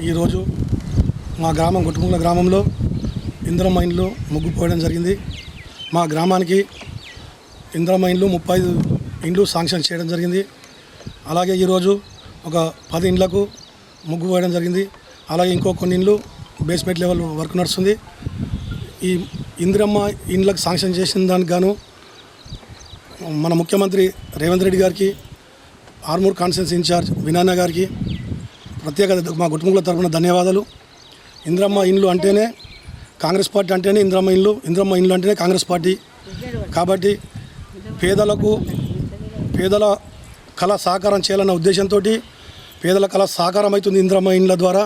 ఈరోజు మా గ్రామం గుట్టుముల గ్రామంలో ఇందిరమ్మ ఇండ్లు ముగ్గు పోయడం జరిగింది. మా గ్రామానికి ఇందిరమ్మ ఇండ్లు 35 ఇండ్లు శాంక్షన్ చేయడం జరిగింది. అలాగే ఈరోజు ఒక 10 ఇండ్లకు ముగ్గు పోయడం జరిగింది. అలాగే ఇంకో కొన్ని ఇండ్లు బేస్మెంట్ లెవెల్ వర్క్ నడుస్తుంది. ఈ ఇందిరమ్మ ఇండ్లకు శాంక్షన్ చేసిన దానికి గాను మన ముఖ్యమంత్రి రేవంత్ రెడ్డి గారికి, ఆర్మూర్ కాన్స్టిట్యున్సీ ఇన్ఛార్జ్ వినాయన గారికి ప్రత్యేక మా కుటుంబం తరఫున ధన్యవాదాలు. ఇందిరమ్మ ఇండ్లు అంటేనే కాంగ్రెస్ పార్టీ అంటేనే ఇందిరమ్మ ఇండ్లు అంటేనే కాంగ్రెస్ పార్టీ. కాబట్టి పేదల కళ సహకారం చేయాలన్న ఉద్దేశంతో పేదల కళ సహకారం అవుతుంది ఇందిరమ్మ ఇండ్ల ద్వారా.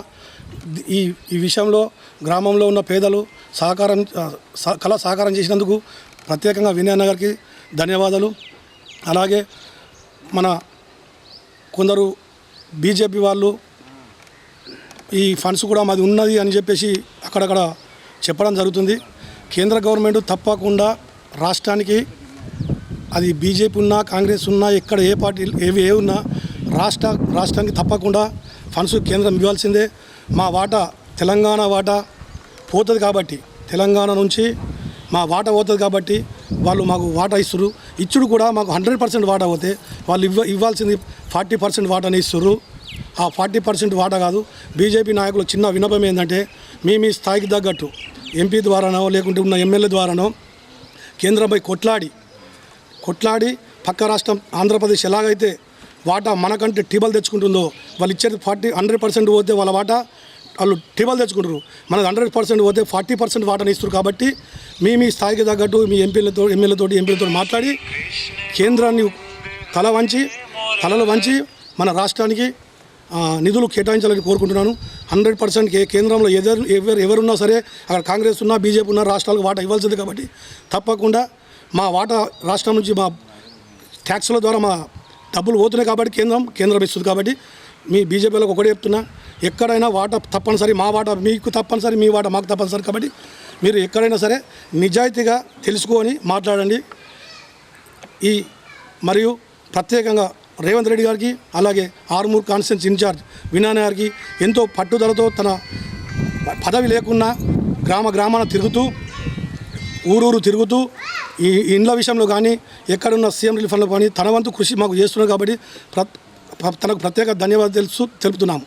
ఈ విషయంలో గ్రామంలో ఉన్న పేదలు కళ సహకారం చేసినందుకు ప్రత్యేకంగా వినయన్న గారికి ధన్యవాదాలు. అలాగే మన కొందరు బీజేపీ వాళ్ళు ఈ ఫండ్స్ కూడా మాది ఉన్నది అని చెప్పేసి అక్కడక్కడ చెప్పడం జరుగుతుంది. కేంద్ర గవర్నమెంట్ తప్పకుండా రాష్ట్రానికి, అది బీజేపీ ఉన్నా కాంగ్రెస్ ఉన్నా ఎక్కడ ఏ పార్టీ ఏ ఉన్నా రాష్ట్రానికి తప్పకుండా ఫండ్స్ కేంద్రం ఇవ్వాల్సిందే. మా వాటా తెలంగాణ వాటా పోతుంది కాబట్టి, తెలంగాణ నుంచి మా వాటా పోతుంది కాబట్టి వాళ్ళు మాకు వాటా ఇస్తారు. ఇచ్చుడు కూడా మాకు 100% వాటా పోతే వాళ్ళు ఇవ్వాల్సింది 40% వాటాని ఇస్తారు. ఆ 40% వాటా కాదు. బీజేపీ నాయకులు చిన్న విన్నపం ఏంటంటే, మీ స్థాయికి తగ్గట్టు ఎంపీ ద్వారానో లేకుంటే ఉన్న ఎమ్మెల్యే ద్వారానో కేంద్రంపై కొట్లాడి పక్క రాష్ట్రం ఆంధ్రప్రదేశ్ ఎలాగైతే వాటా మనకంటే టీబల్ తెచ్చుకుంటుందో, వాళ్ళు ఇచ్చేది 100% పోతే వాళ్ళ వాటా వాళ్ళు టీబల్ తెచ్చుకుంటారు. మనది 100% పోతే 40% వాటాని ఇస్తారు. కాబట్టి మీ స్థాయికి తగ్గట్టు మీ ఎమ్మెల్యేలతో మాట్లాడి కేంద్రాన్ని తలలు వంచి మన రాష్ట్రానికి నిధులు కేటాయించాలని కోరుకుంటున్నాను. 100% కేంద్రంలో ఎవరున్నా సరే, అక్కడ కాంగ్రెస్ ఉన్నా బీజేపీ ఉన్నా రాష్ట్రాలకు వాటా ఇవ్వాల్సింది. కాబట్టి తప్పకుండా మా వాటా రాష్ట్రం నుంచి మా ట్యాక్స్ల ద్వారా మా డబ్బులు పోతున్నాయి కాబట్టి కేంద్రం ఇస్తుంది. కాబట్టి మీ బీజేపీలకు ఒకటే చెప్తున్నా, ఎక్కడైనా వాటా తప్పనిసరి, మా వాటా మీకు తప్పనిసరి, మీ వాటా మాకు తప్పనిసరి. కాబట్టి మీరు ఎక్కడైనా సరే నిజాయితీగా తెలుసుకొని మాట్లాడండి. మరియు ప్రత్యేకంగా రేవంత్ రెడ్డి గారికి, అలాగే ఆర్మూర్ కాన్స్టిట్యున్సీ ఇన్ఛార్జ్ వినాయన గారికి ఎంతో పట్టుదలతో తన పదవి లేకున్నా గ్రామాన తిరుగుతూ ఊరూరు తిరుగుతూ ఈ ఇండ్ల విషయంలో కానీ ఎక్కడున్న సీఎం రిలీఫ్ ఫండ్లో కానీ తన వంతు కృషి మాకు చేస్తున్నారు. కాబట్టి తనకు ప్రత్యేక ధన్యవాదాలు తెలుపుతున్నాము.